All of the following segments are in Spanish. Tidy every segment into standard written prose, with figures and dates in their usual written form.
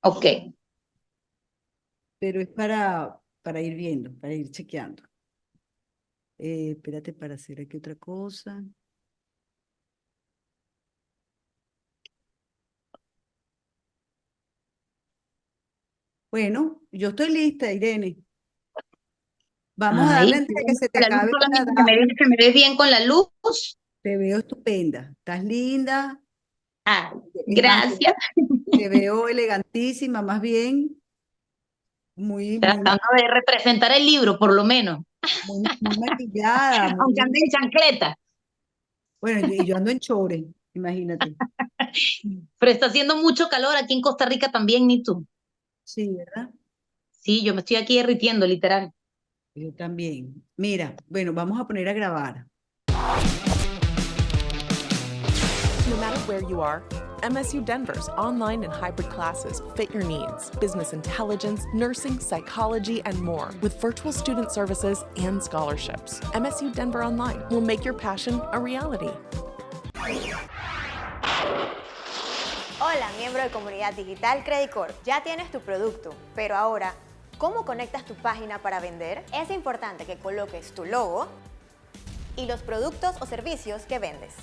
Ok. pero es para ir viendo, para ir chequeando. Espérate para hacer aquí otra cosa. Bueno, yo estoy lista, Irene. Vamos a darle Ay, antes qué de que bueno. se te La luz acabe la solamente edad. que me ves bien con la luz. Te veo estupenda. Estás linda. Ah, Es más, gracias. te veo elegantísima, más bien. Muy, muy, Tratando de representar el libro, por lo menos. muy maquillada, Aunque ande en chancleta. bueno, y yo ando en chores, imagínate. Pero está haciendo mucho calor aquí en Costa Rica también, ni tú. Sí, ¿verdad? Sí, yo me estoy aquí derritiendo, literal. Yo también. Mira, bueno, vamos a poner a grabar. No matter where you are, MSU Denver's online and hybrid classes fit your needs. Business intelligence, nursing, psychology, and more with virtual student services and scholarships. MSU Denver Online will make your passion a reality. Hola, miembro de Comunidad Digital Credit Corp. Ya tienes tu producto, pero ahora, ¿cómo conectas tu página para vender? Es importante que coloques tu logo y los productos o servicios que vendes.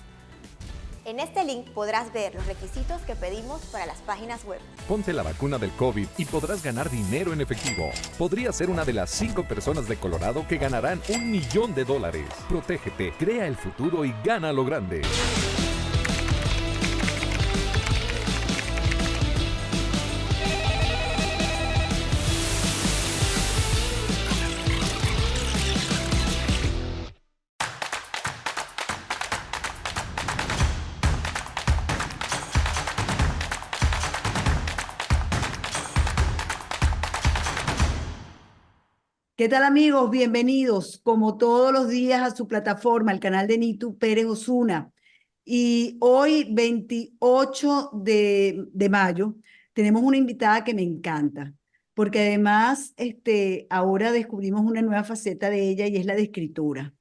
En este link podrás ver los requisitos que pedimos para las páginas web. Ponte la vacuna del COVID y podrás ganar dinero en efectivo. Podrías ser una de las 5 personas de Colorado que ganarán $1 millón. Protégete, crea el futuro y gana lo grande. ¿Qué tal, amigos? Bienvenidos, como todos los días, a su plataforma, el canal de Nitu Pérez Osuna. Y hoy, 28 de mayo, tenemos una invitada que me encanta, porque además ahora descubrimos una nueva faceta de ella y es la de escritura.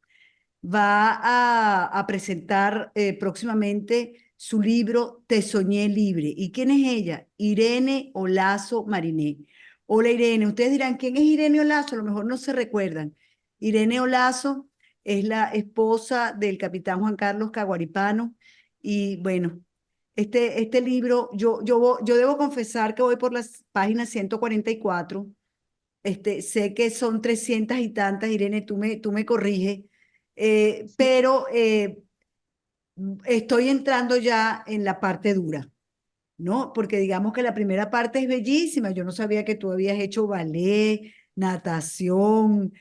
Va a presentar próximamente su libro Te Soñé Libre. ¿Y quién es ella? Irene Olazo Mariné. Hola, Irene. Ustedes dirán, ¿quién es Irene Olazo? A lo mejor no se recuerdan. Irene Olazo es la esposa del capitán Juan Carlos Caguaripano. Y bueno, este libro, yo debo confesar que voy por las páginas 144. Sé que son 300 y tantas, Irene, tú me corriges, pero estoy entrando ya en la parte dura, ¿no? Porque digamos que la primera parte es bellísima. Yo no sabía que tú habías hecho ballet, natación,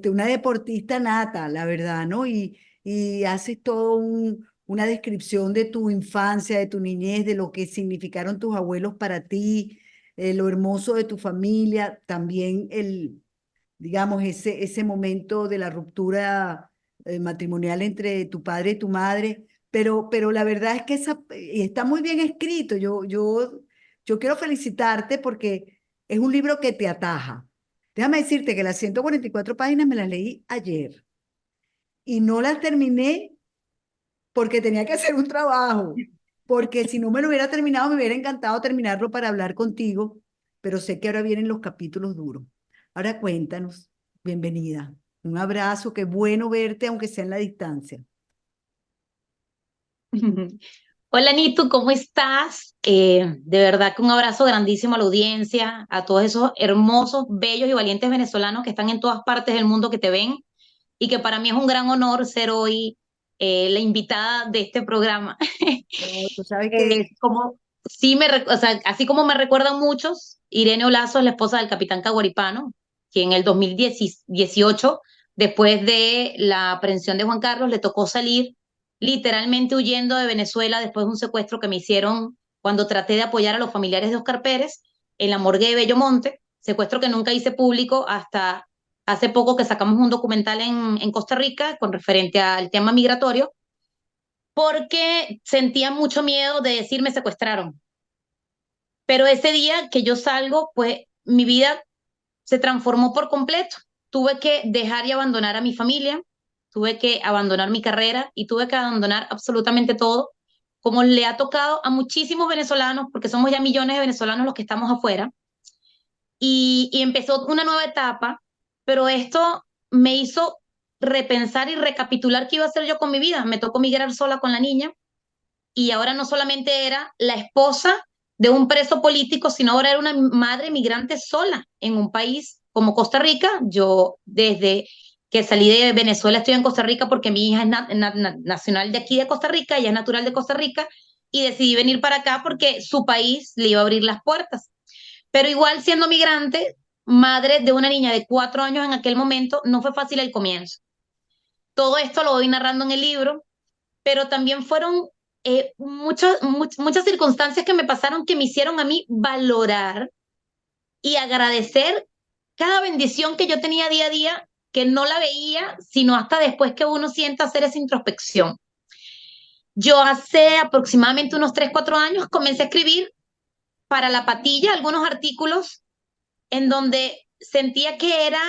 una deportista nata, la verdad, ¿no? Y haces todo una descripción de tu infancia, de tu niñez, de lo que significaron tus abuelos para ti, lo hermoso de tu familia, también digamos, ese momento de la ruptura matrimonial entre tu padre y tu madre, pero la verdad es que y está muy bien escrito. Yo quiero felicitarte porque es un libro que te ataja. Déjame decirte que las 144 páginas me las leí ayer y no las terminé porque tenía que hacer un trabajo, porque si no me lo hubiera terminado, me hubiera encantado terminarlo para hablar contigo, pero sé que ahora vienen los capítulos duros. Ahora cuéntanos, bienvenida. Un abrazo, qué bueno verte, aunque sea en la distancia. Hola, Nitu, ¿cómo estás? De verdad que un abrazo grandísimo a la audiencia, a todos esos hermosos, bellos y valientes venezolanos que están en todas partes del mundo que te ven y que para mí es un gran honor ser hoy la invitada de este programa. No, tú sabes que Como, sí o sea, así como me recuerdan muchos, Irene Olazo es la esposa del capitán Caguaripano, que en el 2018, después de la aprehensión de Juan Carlos, le tocó salir literalmente huyendo de Venezuela después de un secuestro que me hicieron cuando traté de apoyar a los familiares de Oscar Pérez en la morgue de Bellomonte, secuestro que nunca hice público hasta hace poco que sacamos un documental en Costa Rica con referente al tema migratorio, porque sentía mucho miedo de decir me secuestraron. Pero ese día que yo salgo, pues mi vida se transformó por completo. Tuve que dejar y abandonar a mi familia, tuve que abandonar mi carrera y tuve que abandonar absolutamente todo como le ha tocado a muchísimos venezolanos, porque somos ya millones de venezolanos los que estamos afuera, y empezó una nueva etapa, pero esto me hizo repensar y recapitular qué iba a hacer yo con mi vida. Me tocó migrar sola con la niña y ahora no solamente era la esposa de un preso político, sino ahora era una madre migrante sola en un país como Costa Rica. Yo desde que salí de Venezuela estoy en Costa Rica porque mi hija es nacional de aquí de Costa Rica, ella es natural de Costa Rica, y decidí venir para acá porque su país le iba a abrir las puertas. Pero igual siendo migrante, madre de una niña de 4 años en aquel momento, no fue fácil el comienzo. Todo esto lo voy narrando en el libro, pero también fueron muchas circunstancias que me pasaron que me hicieron a mí valorar y agradecer cada bendición que yo tenía día a día, que no la veía, sino hasta después que uno sienta hacer esa introspección. Yo hace aproximadamente unos 3 4 años comencé a escribir para La Patilla algunos artículos en donde sentía que era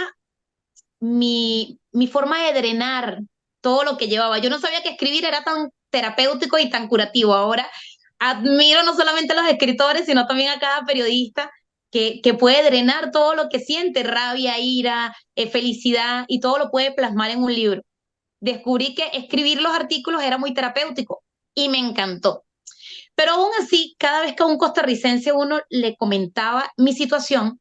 mi forma de drenar todo lo que llevaba. Yo no sabía que escribir era tan terapéutico y tan curativo. Ahora admiro no solamente a los escritores, sino también a cada periodista que puede drenar todo lo que siente, rabia, ira, felicidad, y todo lo puede plasmar en un libro. Descubrí que escribir los artículos era muy terapéutico y me encantó. Pero aún así, cada vez que a un costarricense uno le comentaba mi situación,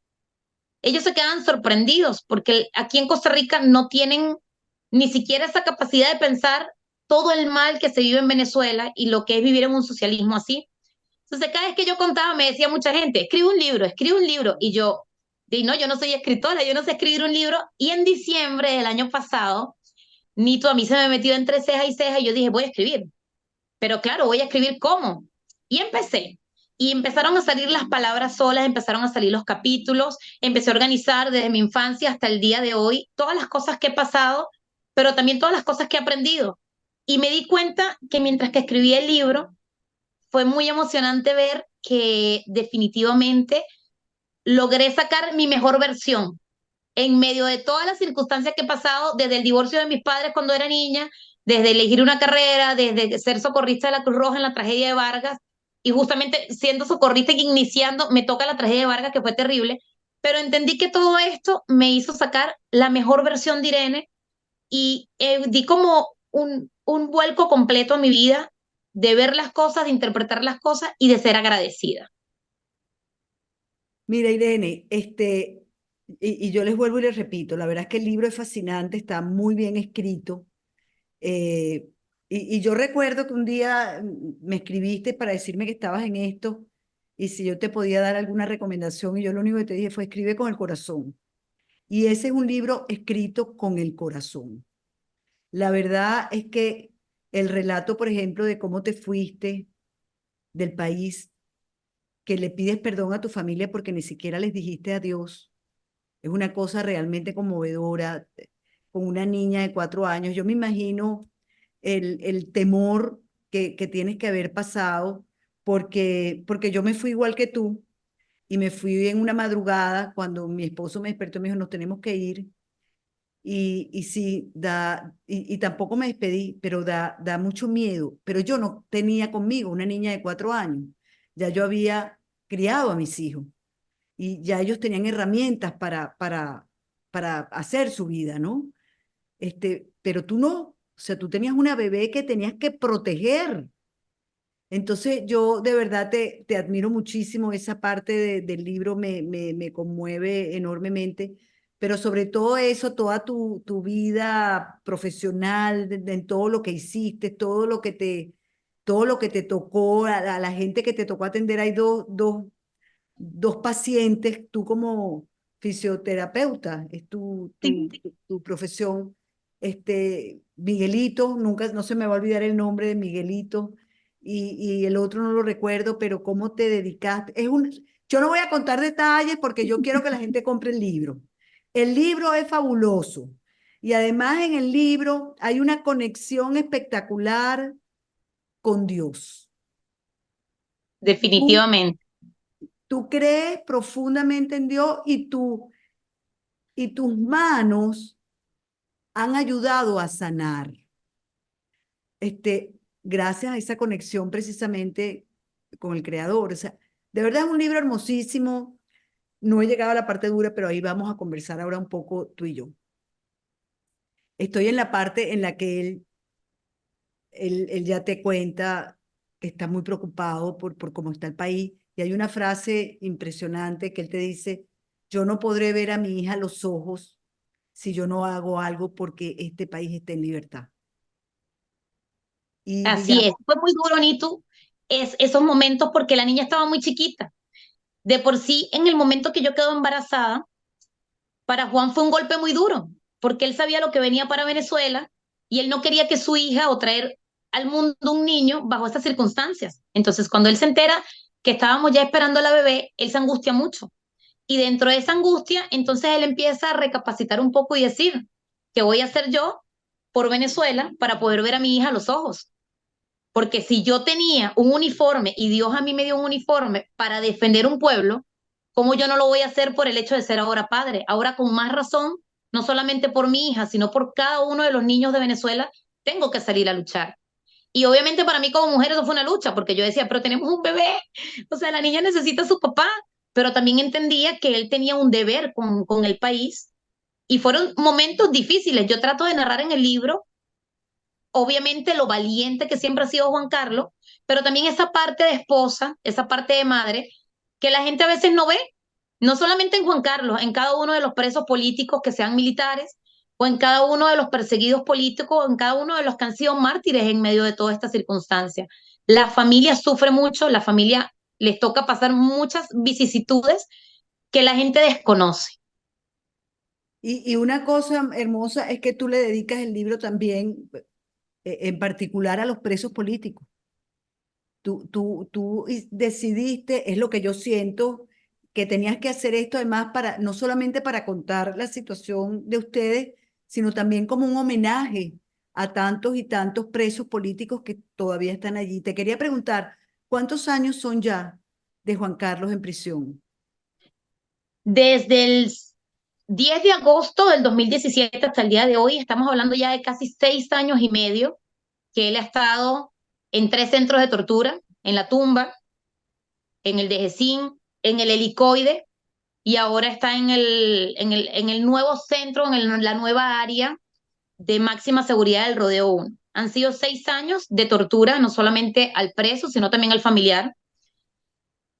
ellos se quedan sorprendidos porque aquí en Costa Rica no tienen ni siquiera esa capacidad de pensar todo el mal que se vive en Venezuela y lo que es vivir en un socialismo así. Entonces, cada vez que yo contaba, me decía mucha gente, escribe un libro. Y yo, no, yo no soy escritora, yo no sé escribir un libro. Y en diciembre del año pasado, Nito a mí se me metió entre ceja y ceja y yo dije, voy a escribir. Pero claro, voy a escribir cómo. Y empecé. Y empezaron a salir las palabras solas, empezaron a salir los capítulos, empecé a organizar desde mi infancia hasta el día de hoy todas las cosas que he pasado, pero también todas las cosas que he aprendido. Y me di cuenta que mientras que escribí el libro, fue muy emocionante ver que definitivamente logré sacar mi mejor versión en medio de todas las circunstancias que he pasado, desde el divorcio de mis padres cuando era niña, desde elegir una carrera, desde ser socorrista de la Cruz Roja en la tragedia de Vargas, y justamente siendo socorrista y iniciando, me toca la tragedia de Vargas, que fue terrible, pero entendí que todo esto me hizo sacar la mejor versión de Irene y di como un vuelco completo a mi vida de ver las cosas, de interpretar las cosas y de ser agradecida. Mira, Irene, y yo les vuelvo y les repito, la verdad es que el libro es fascinante, está muy bien escrito. Y yo recuerdo que un día me escribiste para decirme que estabas en esto y si yo te podía dar alguna recomendación, y yo lo único que te dije fue escribe con el corazón. Y ese es un libro escrito con el corazón. La verdad es que el relato, por ejemplo, de cómo te fuiste del país, que le pides perdón a tu familia porque ni siquiera les dijiste adiós, es una cosa realmente conmovedora, con una niña de 4 años. Yo me imagino el temor que tienes que haber pasado, porque yo me fui igual que tú, y me fui en una madrugada cuando mi esposo me despertó y me dijo, nos tenemos que ir. Y sí, y tampoco me despedí, pero da mucho miedo. Pero yo no tenía conmigo una niña de 4 años. Ya yo había criado a mis hijos y ya ellos tenían herramientas para hacer su vida, ¿no? Pero tú no, o sea, tú tenías una bebé que tenías que proteger. Entonces yo de verdad te admiro muchísimo, esa parte del libro me conmueve enormemente, pero sobre todo eso, toda tu vida profesional, en todo lo que hiciste, todo lo que te tocó, a la gente que te tocó atender, hay dos pacientes, tú como fisioterapeuta, es tu profesión, Miguelito, nunca, no se me va a olvidar el nombre de Miguelito, y el otro no lo recuerdo, pero cómo te dedicaste, yo no voy a contar detalles porque yo quiero que la gente compre el libro. El libro es fabuloso, y además en el libro hay una conexión espectacular con Dios. Tú Definitivamente. Tú crees profundamente en Dios y tus manos han ayudado a sanar. Este, gracias a esa conexión precisamente con el creador. O sea, de verdad es un libro hermosísimo. No he llegado a la parte dura, pero ahí vamos a conversar ahora un poco tú y yo. Estoy en la parte en la que él ya te cuenta que está muy preocupado por cómo está el país. Y hay una frase impresionante que él te dice, yo no podré ver a mi hija a los ojos si yo no hago algo porque este país esté en libertad. Y Así es, digamos, fue muy duro, Nitu, esos momentos porque la niña estaba muy chiquita. De por sí, en el momento que yo quedo embarazada, para Juan fue un golpe muy duro, porque él sabía lo que venía para Venezuela y él no quería que su hija o traer al mundo un niño bajo estas circunstancias. Entonces, cuando él se entera que estábamos ya esperando a la bebé, él se angustia mucho. Y dentro de esa angustia, entonces él empieza a recapacitar un poco y decir, ¿qué voy a hacer yo por Venezuela para poder ver a mi hija a los ojos? Porque si yo tenía un uniforme y Dios a mí me dio un uniforme para defender un pueblo, ¿cómo yo no lo voy a hacer por el hecho de ser ahora padre? Ahora con más razón, no solamente por mi hija, sino por cada uno de los niños de Venezuela, tengo que salir a luchar. Y obviamente para mí como mujer eso fue una lucha, porque yo decía, pero tenemos un bebé, o sea, la niña necesita a su papá, pero también entendía que él tenía un deber con el país. Y fueron momentos difíciles. Yo trato de narrar en el libro obviamente lo valiente que siempre ha sido Juan Carlos, pero también esa parte de esposa, esa parte de madre, que la gente a veces no ve, no solamente en Juan Carlos, en cada uno de los presos políticos que sean militares, o en cada uno de los perseguidos políticos, o en cada uno de los que han sido mártires en medio de toda esta circunstancia. La familia sufre mucho, la familia les toca pasar muchas vicisitudes que la gente desconoce. y una cosa hermosa es que tú le dedicas el libro también, en particular a los presos políticos. Tú decidiste, es lo que yo siento, que tenías que hacer esto además para, no solamente para contar la situación de ustedes, sino también como un homenaje a tantos y tantos presos políticos que todavía están allí. Te quería preguntar, ¿cuántos años son ya de Juan Carlos en prisión? Desde el 10 de agosto del 2017 hasta el día de hoy, estamos hablando ya de casi 6 años y medio que él ha estado en 3 centros de tortura, en La Tumba, en el Dejecín, en el Helicoide, y ahora está en el nuevo centro, la nueva área de máxima seguridad del Rodeo 1. Han sido 6 años de tortura, no solamente al preso, sino también al familiar.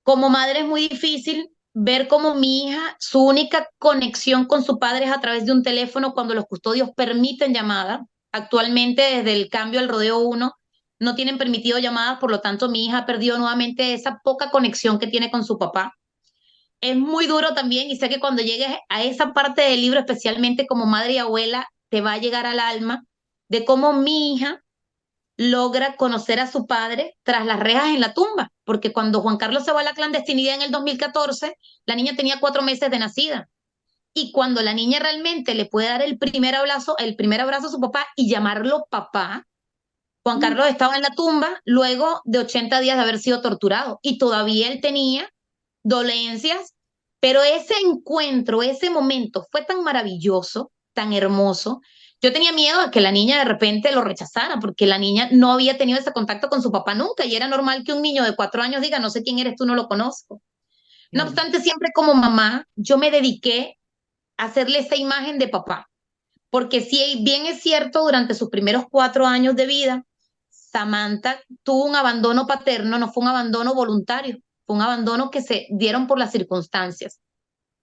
Como madre es muy difícil ver cómo mi hija, su única conexión con su padre es a través de un teléfono cuando los custodios permiten llamada. Actualmente, desde el cambio al Rodeo 1, no tienen permitido llamadas, por lo tanto, mi hija ha perdido nuevamente esa poca conexión que tiene con su papá. Es muy duro también y sé que cuando llegues a esa parte del libro, especialmente como madre y abuela, te va a llegar al alma de cómo mi hija logra conocer a su padre tras las rejas en La Tumba, porque cuando Juan Carlos se va a la clandestinidad en el 2014, la niña tenía 4 meses de nacida. Y cuando la niña realmente le puede dar el primer abrazo a su papá y llamarlo papá, Juan Mm. Carlos estaba en La Tumba luego de 80 días de haber sido torturado y todavía él tenía dolencias, pero ese encuentro, ese momento fue tan maravilloso, tan hermoso. Yo tenía miedo a que la niña de repente lo rechazara, porque la niña no había tenido ese contacto con su papá nunca, y era normal que un niño de 4 años diga, no sé quién eres tú, no lo conozco. No Claro. obstante, siempre como mamá, yo me dediqué a hacerle esa imagen de papá, porque si bien es cierto, durante sus primeros 4 años de vida, Samantha tuvo un abandono paterno, no fue un abandono voluntario, fue un abandono que se dieron por las circunstancias.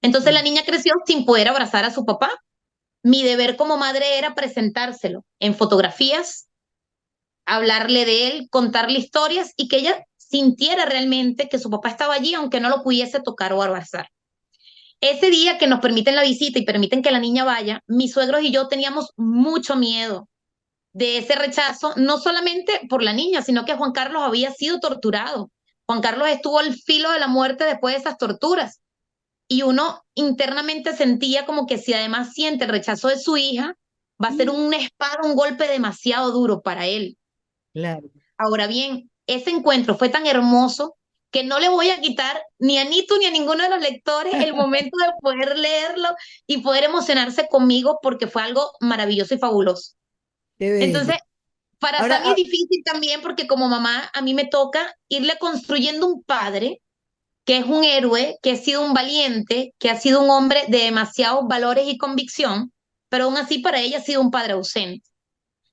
Entonces la Sí. niña creció sin poder abrazar a su papá. Mi deber como madre era presentárselo en fotografías, hablarle de él, contarle historias y que ella sintiera realmente que su papá estaba allí, aunque no lo pudiese tocar o abrazar. Ese día que nos permiten la visita y permiten que la niña vaya, mis suegros y yo teníamos mucho miedo de ese rechazo, no solamente por la niña, sino que Juan Carlos había sido torturado. Juan Carlos estuvo al filo de la muerte después de esas torturas. Y uno internamente sentía como que si además siente el rechazo de su hija, va a ser Mm. una espada, un golpe demasiado duro para él. Claro. Ahora bien, ese encuentro fue tan hermoso que no le voy a quitar ni a Nitu ni a ninguno de los lectores el momento de poder leerlo y poder emocionarse conmigo porque fue algo maravilloso y fabuloso. Qué bello. Entonces, Para Ahora, Sammy es difícil también porque como mamá a mí me toca irle construyendo un padre que es un héroe, que ha sido un valiente, que ha sido un hombre de demasiados valores y convicción, pero aún así para ella ha sido un padre ausente.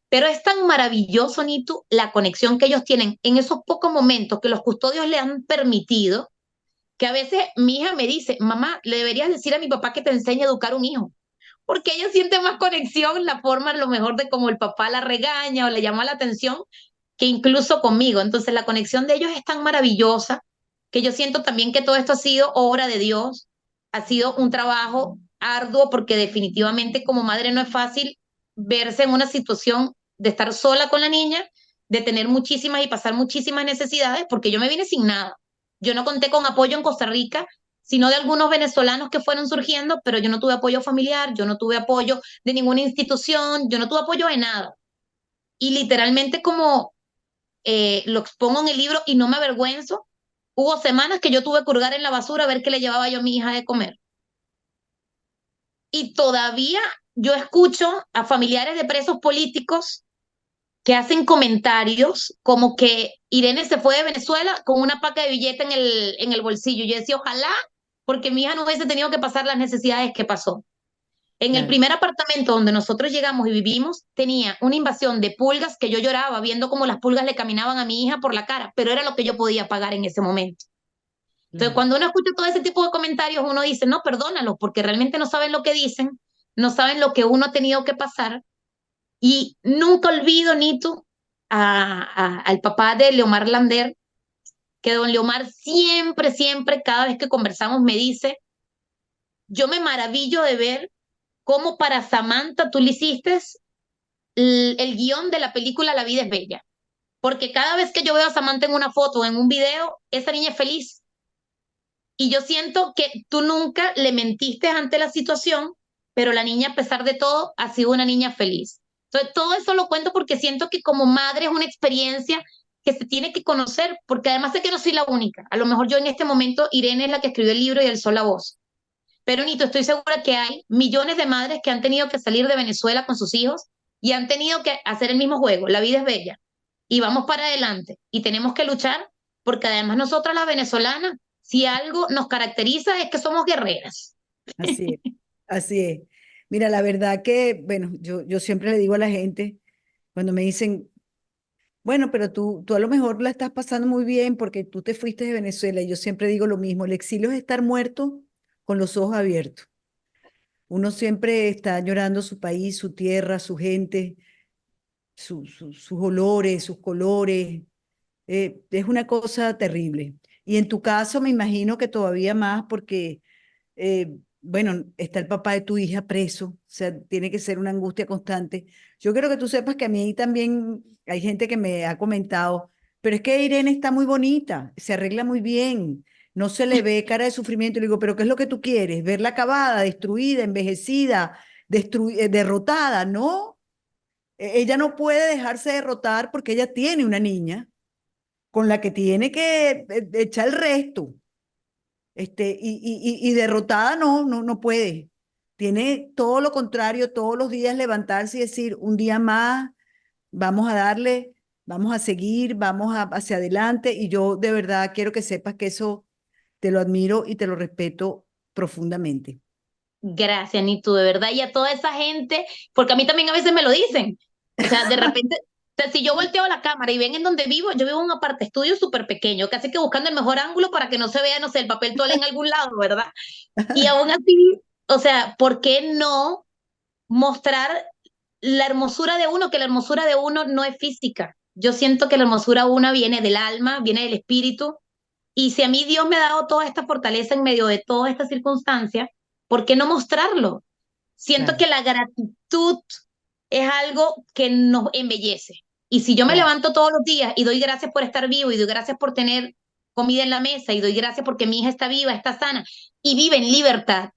Pero es tan maravilloso, Nitu, la conexión que ellos tienen en esos pocos momentos que los custodios le han permitido, que a veces mi hija me dice, mamá, le deberías decir a mi papá que te enseñe a educar un hijo, porque ella siente más conexión, la forma a lo mejor de cómo el papá la regaña o le llama la atención, que incluso conmigo. Entonces la conexión de ellos es tan maravillosa que yo siento también que todo esto ha sido obra de Dios, ha sido un trabajo arduo porque definitivamente como madre no es fácil verse en una situación de estar sola con la niña, de tener muchísimas y pasar muchísimas necesidades, porque yo me vine sin nada. Yo no conté con apoyo en Costa Rica, sino de algunos venezolanos que fueron surgiendo, pero yo no tuve apoyo familiar, yo no tuve apoyo de ninguna institución, yo no tuve apoyo de nada. Y literalmente como lo expongo en el libro y no me avergüenzo, hubo semanas que yo tuve que hurgar en la basura a ver qué le llevaba yo a mi hija de comer. Y todavía yo escucho a familiares de presos políticos que hacen comentarios como que Irene se fue de Venezuela con una paca de billete en el bolsillo. Yo decía, ojalá, porque mi hija no hubiese tenido que pasar las necesidades que pasó. En el claro, primer apartamento donde nosotros llegamos y vivimos, tenía una invasión de pulgas que yo lloraba viendo cómo las pulgas le caminaban a mi hija por la cara, pero era lo que yo podía pagar en ese momento. Entonces, claro. cuando uno escucha todo ese tipo de comentarios, uno dice, no, perdónalos, porque realmente no saben lo que dicen, no saben lo que uno ha tenido que pasar. Y nunca olvido, Nito, al papá de Leomar Lander, que don Leomar siempre, siempre, cada vez que conversamos, me dice, yo me maravillo de ver cómo para Samantha tú le hiciste el guión de la película La vida es bella. Porque cada vez que yo veo a Samantha en una foto o en un video, esa niña es feliz. Y yo siento que tú nunca le mentiste ante la situación, pero la niña, a pesar de todo, ha sido una niña feliz. Entonces, todo eso lo cuento porque siento que como madre es una experiencia que se tiene que conocer, porque además sé que no soy la única. A lo mejor yo en este momento, Irene es la que escribió el libro y alzó la voz. Pero Nito, estoy segura que hay millones de madres que han tenido que salir de Venezuela con sus hijos y han tenido que hacer el mismo juego. La vida es bella y vamos para adelante y tenemos que luchar porque además nosotras las venezolanas, si algo nos caracteriza es que somos guerreras. Así es, así es. Mira, la verdad que, bueno, yo siempre le digo a la gente, cuando me dicen, bueno, pero tú a lo mejor la estás pasando muy bien porque tú te fuiste de Venezuela, y yo siempre digo lo mismo, el exilio es estar muerto con los ojos abiertos. Uno siempre está llorando su país, su tierra, su gente, sus olores, sus colores. Es una cosa terrible. Y en tu caso me imagino que todavía más porque bueno, está el papá de tu hija preso, o sea, tiene que ser una angustia constante. Yo quiero que tú sepas que a mí también hay gente que me ha comentado, pero es que Irene está muy bonita, se arregla muy bien, no se le ve cara de sufrimiento. Y le digo, pero ¿qué es lo que tú quieres? ¿Verla acabada, destruida, envejecida, derrotada? No, ella no puede dejarse derrotar porque ella tiene una niña con la que tiene que echar el resto. Y derrotada no puede. Tiene todo lo contrario, todos los días levantarse y decir, un día más, vamos a darle, vamos a seguir, hacia adelante. Y yo de verdad quiero que sepas que eso te lo admiro y te lo respeto profundamente. Gracias, Nitu, de verdad, y a toda esa gente, porque a mí también a veces me lo dicen. O sea, de repente, o sea, si yo volteo la cámara y ven en donde vivo, yo vivo en un aparte estudio súper pequeño, casi que buscando el mejor ángulo para que no se vea, no sé, el papel toalla en algún lado, ¿verdad? Y aún así, o sea, ¿por qué no mostrar la hermosura de uno? Que la hermosura de uno no es física. Yo siento que la hermosura una viene del alma, viene del espíritu. Y si a mí Dios me ha dado toda esta fortaleza en medio de todas estas circunstancias, ¿por qué no mostrarlo? Siento Claro, que la gratitud es algo que nos embellece. Y si yo me claro. levanto todos los días y doy gracias por estar vivo y doy gracias por tener comida en la mesa y doy gracias porque mi hija está viva, está sana y vive en libertad,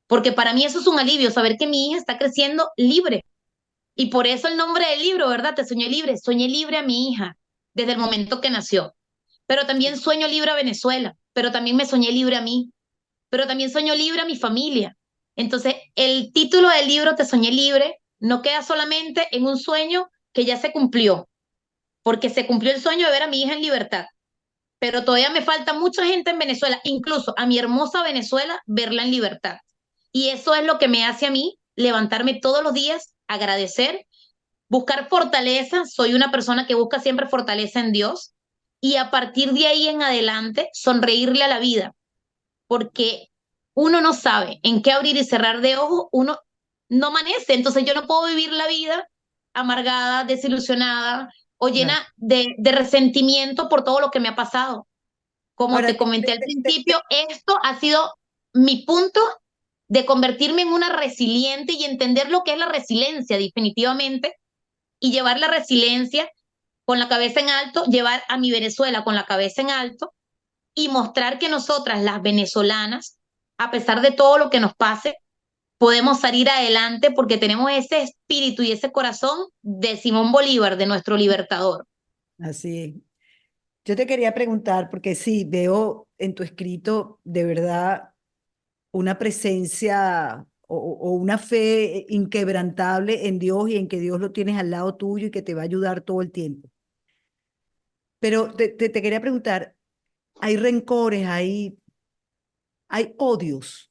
porque para mí eso es un alivio, saber que mi hija está creciendo libre. Y por eso el nombre del libro, ¿verdad? Te soñé libre a mi hija desde el momento que nació. Pero también sueño libre a Venezuela, pero también me soñé libre a mí, pero también sueño libre a mi familia. Entonces, el título del libro, Te soñé libre, no queda solamente en un sueño que ya se cumplió, porque se cumplió el sueño de ver a mi hija en libertad, pero todavía me falta mucha gente en Venezuela, incluso a mi hermosa Venezuela, verla en libertad. Y eso es lo que me hace a mí levantarme todos los días, agradecer, buscar fortaleza. Soy una persona que busca siempre fortaleza en Dios y a partir de ahí en adelante sonreírle a la vida, porque uno no sabe en qué abrir y cerrar de ojos, uno no amanece. Entonces yo no puedo vivir la vida amargada, desilusionada o Claro. llena de resentimiento por todo lo que me ha pasado. Como Ahora, te comenté al principio, esto ha sido mi punto de convertirme en una resiliente y entender lo que es la resiliencia definitivamente y llevar la resiliencia con la cabeza en alto, llevar a mi Venezuela con la cabeza en alto y mostrar que nosotras, las venezolanas, a pesar de todo lo que nos pase, podemos salir adelante porque tenemos ese espíritu y ese corazón de Simón Bolívar, de nuestro libertador. así es. Yo te quería preguntar, porque sí, veo en tu escrito de verdad una presencia o una fe inquebrantable en Dios y en que Dios lo tienes al lado tuyo y que te va a ayudar todo el tiempo. Pero te quería preguntar, ¿hay rencores, hay odios?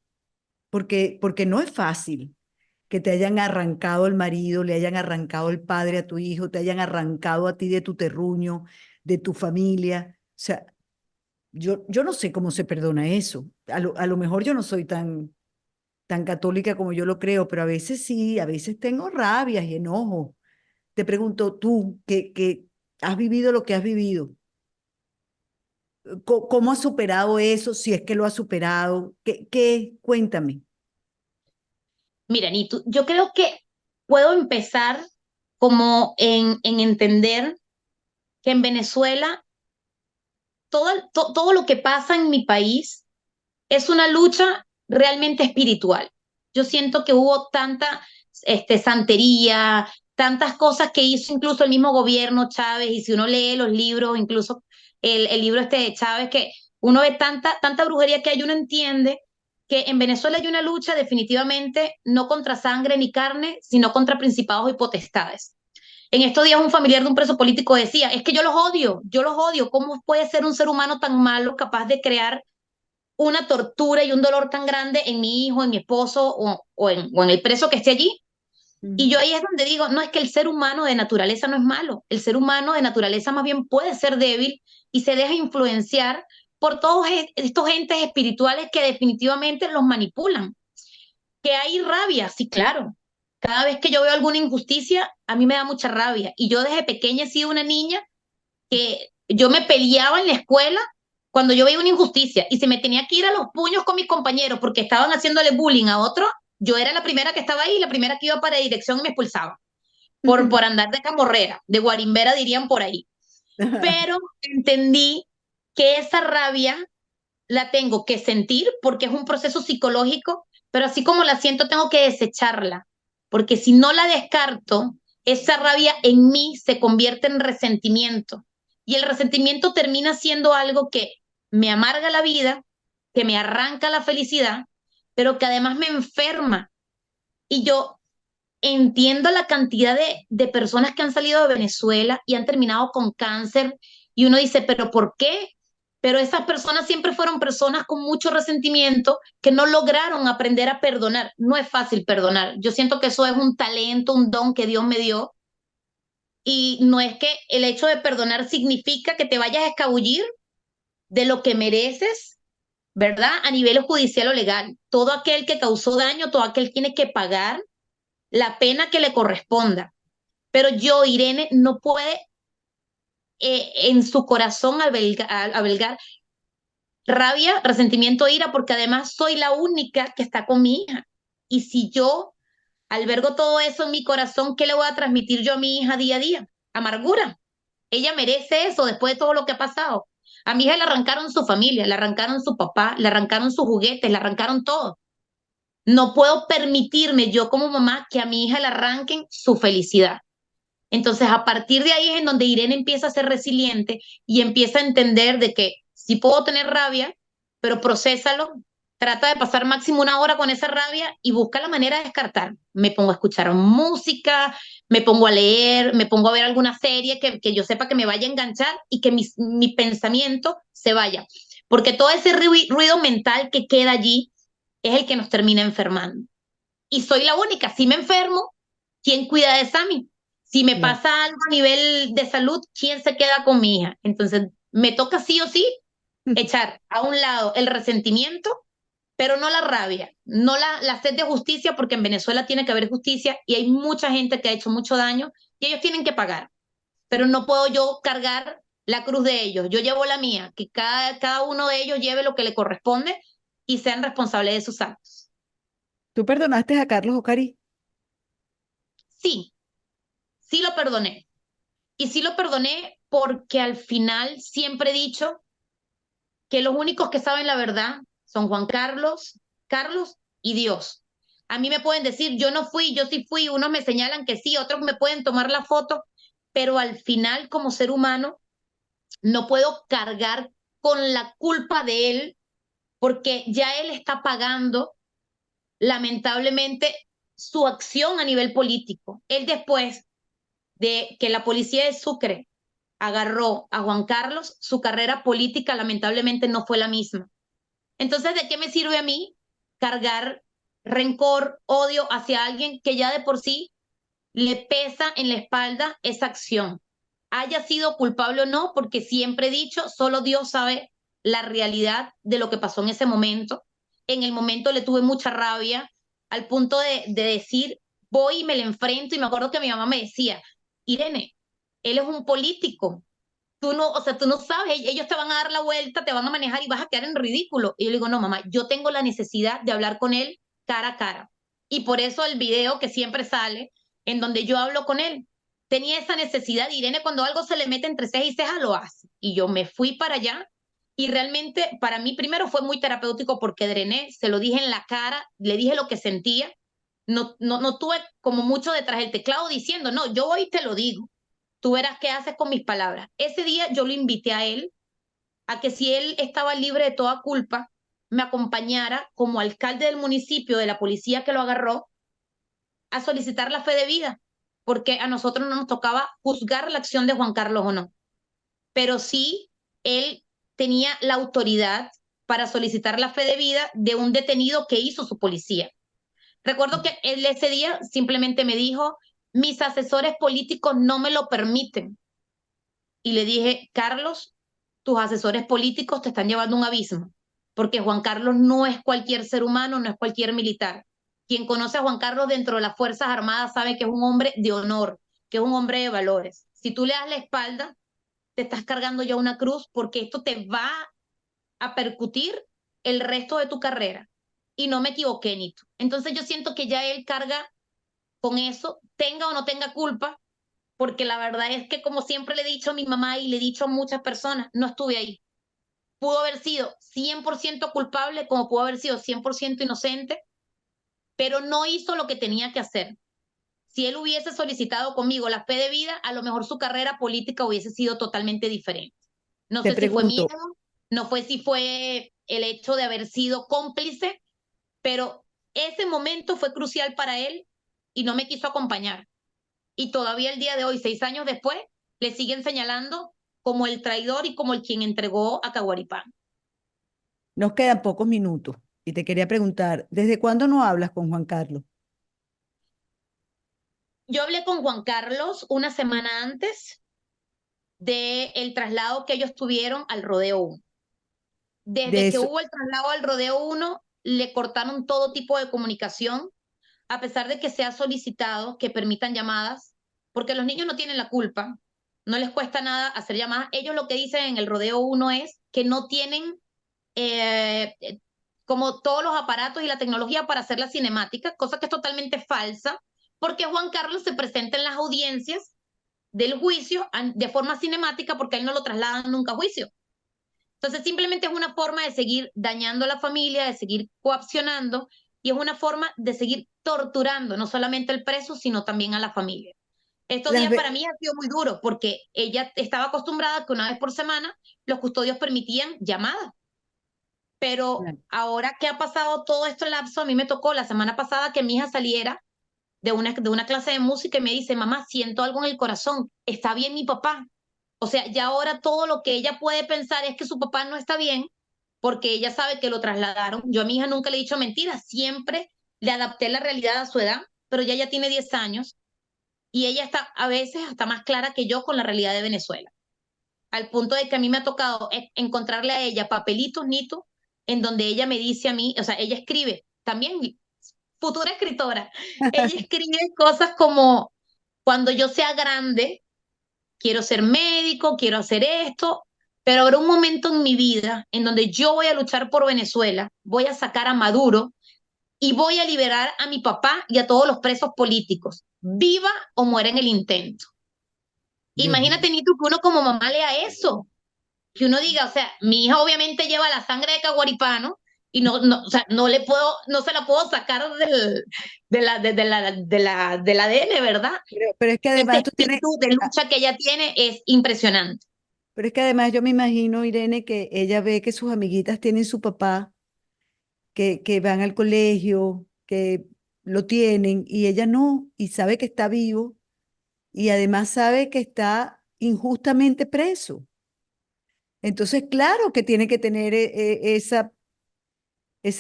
Porque no es fácil que te hayan arrancado el marido, le hayan arrancado el padre a tu hijo, te hayan arrancado a ti de tu terruño, de tu familia. O sea, yo no sé cómo se perdona eso. A lo mejor yo no soy tan católica como yo lo creo, pero a veces sí, a veces tengo rabias y enojo. Te pregunto, tú, que has vivido lo que has vivido, ¿cómo has superado eso? Si es que lo has superado, Cuéntame. Mira, Nitu, yo creo que puedo empezar como en entender que en Venezuela todo lo que pasa en mi país es una lucha realmente espiritual. Yo siento que hubo tanta santería, tantas cosas que hizo incluso el mismo gobierno Chávez, y si uno lee los libros, incluso el libro de Chávez, que uno ve tanta brujería que hay, uno entiende que en Venezuela hay una lucha definitivamente no contra sangre ni carne, sino contra principados y potestades. En estos días un familiar de un preso político decía, es que yo los odio, ¿cómo puede ser un ser humano tan malo capaz de crear una tortura y un dolor tan grande en mi hijo, en mi esposo o en el preso que esté allí? Y yo ahí es donde digo, no, es que el ser humano de naturaleza no es malo, el ser humano de naturaleza más bien puede ser débil y se deja influenciar por todos estos entes espirituales que definitivamente los manipulan. Que hay rabia, sí, claro. Cada vez que yo veo alguna injusticia, a mí me da mucha rabia. Y yo desde pequeña he sido una niña que yo me peleaba en la escuela cuando yo veía una injusticia y se me tenía que ir a los puños con mis compañeros porque estaban haciéndole bullying a otro. Yo era la primera que estaba ahí, la primera que iba para dirección y me expulsaba por andar de camorrera, de guarimbera dirían por ahí. Pero entendí que esa rabia la tengo que sentir porque es un proceso psicológico, pero así como la siento, tengo que desecharla, porque si no la descarto, esa rabia en mí se convierte en resentimiento y el resentimiento termina siendo algo que me amarga la vida, que me arranca la felicidad, pero que además me enferma. Y yo entiendo la cantidad de personas que han salido de Venezuela y han terminado con cáncer y uno dice, pero ¿por qué? Pero esas personas siempre fueron personas con mucho resentimiento que no lograron aprender a perdonar. No es fácil perdonar. Yo siento que eso es un talento, un don que Dios me dio. Y no es que el hecho de perdonar significa que te vayas a escabullir de lo que mereces, ¿verdad? A nivel judicial o legal. Todo aquel que causó daño, todo aquel tiene que pagar la pena que le corresponda. Pero yo, Irene, no puede en su corazón albergar rabia, resentimiento, ira, porque además soy la única que está con mi hija. Y si yo albergo todo eso en mi corazón, ¿qué le voy a transmitir yo a mi hija día a día? Amargura. Ella merece eso después de todo lo que ha pasado. A mi hija le arrancaron su familia, le arrancaron su papá, le arrancaron sus juguetes, le arrancaron todo. No puedo permitirme yo como mamá que a mi hija le arranquen su felicidad. Entonces, a partir de ahí es en donde Irene empieza a ser resiliente y empieza a entender de que sí puedo tener rabia, pero procésalo, trata de pasar máximo una hora con esa rabia y busca la manera de descartar. Me pongo a escuchar música, me pongo a leer, me pongo a ver alguna serie que yo sepa que me vaya a enganchar y que mi pensamiento se vaya. Porque todo ese ruido mental que queda allí es el que nos termina enfermando. Y soy la única, si me enfermo, ¿quién cuida de Sammy? Si me Claro. pasa algo a nivel de salud, ¿quién se queda con mi hija? Entonces, me toca sí o sí echar a un lado el resentimiento, pero no la rabia, no la sed de justicia, porque en Venezuela tiene que haber justicia y hay mucha gente que ha hecho mucho daño y ellos tienen que pagar, pero no puedo yo cargar la cruz de ellos, yo llevo la mía, que cada uno de ellos lleve lo que le corresponde y sean responsables de sus actos. ¿Tú perdonaste a Carlos Ocari? Sí, sí lo perdoné. Y sí lo perdoné porque al final siempre he dicho que los únicos que saben la verdad son Juan Carlos, Carlos y Dios. A mí me pueden decir, yo no fui, yo sí fui, unos me señalan que sí, otros me pueden tomar la foto, pero al final como ser humano no puedo cargar con la culpa de él porque ya él está pagando lamentablemente su acción a nivel político. Él después de que la policía de Sucre agarró a Juan Carlos, su carrera política lamentablemente no fue la misma. Entonces, ¿de qué me sirve a mí cargar rencor, odio hacia alguien que ya de por sí le pesa en la espalda esa acción? Haya sido culpable o no, porque siempre he dicho, solo Dios sabe la realidad de lo que pasó en ese momento. En el momento le tuve mucha rabia, al punto de decir, voy y me le enfrento, y me acuerdo que mi mamá me decía, Irene, él es un político, tú no, o sea, tú no sabes, ellos te van a dar la vuelta, te van a manejar y vas a quedar en ridículo. Y yo le digo, no, mamá, yo tengo la necesidad de hablar con él cara a cara. Y por eso el video que siempre sale, en donde yo hablo con él, tenía esa necesidad. Irene, cuando algo se le mete entre ceja y ceja, lo hace. Y yo me fui para allá. Y realmente para mí primero fue muy terapéutico porque drené, se lo dije en la cara, le dije lo que sentía. No tuve como mucho detrás del teclado diciendo, no, yo hoy te lo digo, tú verás qué haces con mis palabras. Ese día yo lo invité a él a que si él estaba libre de toda culpa, me acompañara como alcalde del municipio, de la policía que lo agarró, a solicitar la fe de vida, porque a nosotros no nos tocaba juzgar la acción de Juan Carlos o no, pero sí él tenía la autoridad para solicitar la fe de vida de un detenido que hizo su policía. Recuerdo que él ese día simplemente me dijo, mis asesores políticos no me lo permiten. Y le dije, Carlos, tus asesores políticos te están llevando a un abismo, porque Juan Carlos no es cualquier ser humano, no es cualquier militar. Quien conoce a Juan Carlos dentro de las Fuerzas Armadas sabe que es un hombre de honor, que es un hombre de valores. Si tú le das la espalda, te estás cargando ya una cruz porque esto te va a percutir el resto de tu carrera. Y no me equivoqué, Nito. Entonces yo siento que ya él carga con eso, tenga o no tenga culpa, porque la verdad es que como siempre le he dicho a mi mamá y le he dicho a muchas personas, no estuve ahí. Pudo haber sido 100% culpable, como pudo haber sido 100% inocente, pero no hizo lo que tenía que hacer. Si él hubiese solicitado conmigo la fe de vida, a lo mejor su carrera política hubiese sido totalmente diferente. No Te sé si fue miedo, pregunto, no fue si fue el hecho de haber sido cómplice, pero ese momento fue crucial para él y no me quiso acompañar. Y todavía el día de hoy, 6 años después, le siguen señalando como el traidor y como el quien entregó a Caguaripán. nos quedan pocos minutos y te quería preguntar, ¿desde cuándo no hablas con Juan Carlos? Yo hablé con Juan Carlos una semana antes del traslado que ellos tuvieron al Rodeo 1. De Desde que eso, hubo el traslado al Rodeo 1, le cortaron todo tipo de comunicación, a pesar de que se ha solicitado que permitan llamadas, porque los niños no tienen la culpa, no les cuesta nada hacer llamadas. Ellos lo que dicen en el Rodeo 1 es que no tienen eh, como todos los aparatos y la tecnología para hacer la cinemática, cosa que es totalmente falsa, porque Juan Carlos se presenta en las audiencias del juicio de forma cinemática porque a él no lo trasladan nunca a juicio. Entonces simplemente es una forma de seguir dañando a la familia, de seguir coaccionando y es una forma de seguir torturando no solamente al preso, sino también a la familia. Estos las días para ve- mí han sido muy duros porque ella estaba acostumbrada a que una vez por semana los custodios permitían llamadas, pero ahora que ha pasado todo esto lapso, a mí me tocó la semana pasada que mi hija saliera de una clase de música y me dice, mamá, siento algo en el corazón, ¿está bien mi papá? O sea, ya ahora todo lo que ella puede pensar es que su papá no está bien porque ella sabe que lo trasladaron. Yo a mi hija nunca le he dicho mentiras, siempre le adapté la realidad a su edad, pero ya tiene 10 años y ella está a veces hasta más clara que yo con la realidad de Venezuela, al punto de que a mí me ha tocado encontrarle a ella papelitos, Nito, en donde ella me dice a mí, o sea, ella escribe, también futura escritora, ella escribe cosas como, cuando yo sea grande, quiero ser médico, quiero hacer esto, pero habrá un momento en mi vida en donde yo voy a luchar por Venezuela, voy a sacar a Maduro y voy a liberar a mi papá y a todos los presos políticos, viva o muera en el intento. Dios mío. Imagínate, Nito, que uno como mamá lea eso, que uno diga, o sea, mi hija obviamente lleva la sangre de Caguaripano y o sea, no se la puedo sacar del ADN, ¿verdad? Pero es que Ese además tú tienes, espíritu de ah, lucha que ella tiene es impresionante. pero es que además yo me imagino, Irene, que ella ve que sus amiguitas tienen su papá, que van al colegio, que lo tienen, y ella no, y sabe que está vivo, y además sabe que está injustamente preso. Entonces, claro que tiene que tener esa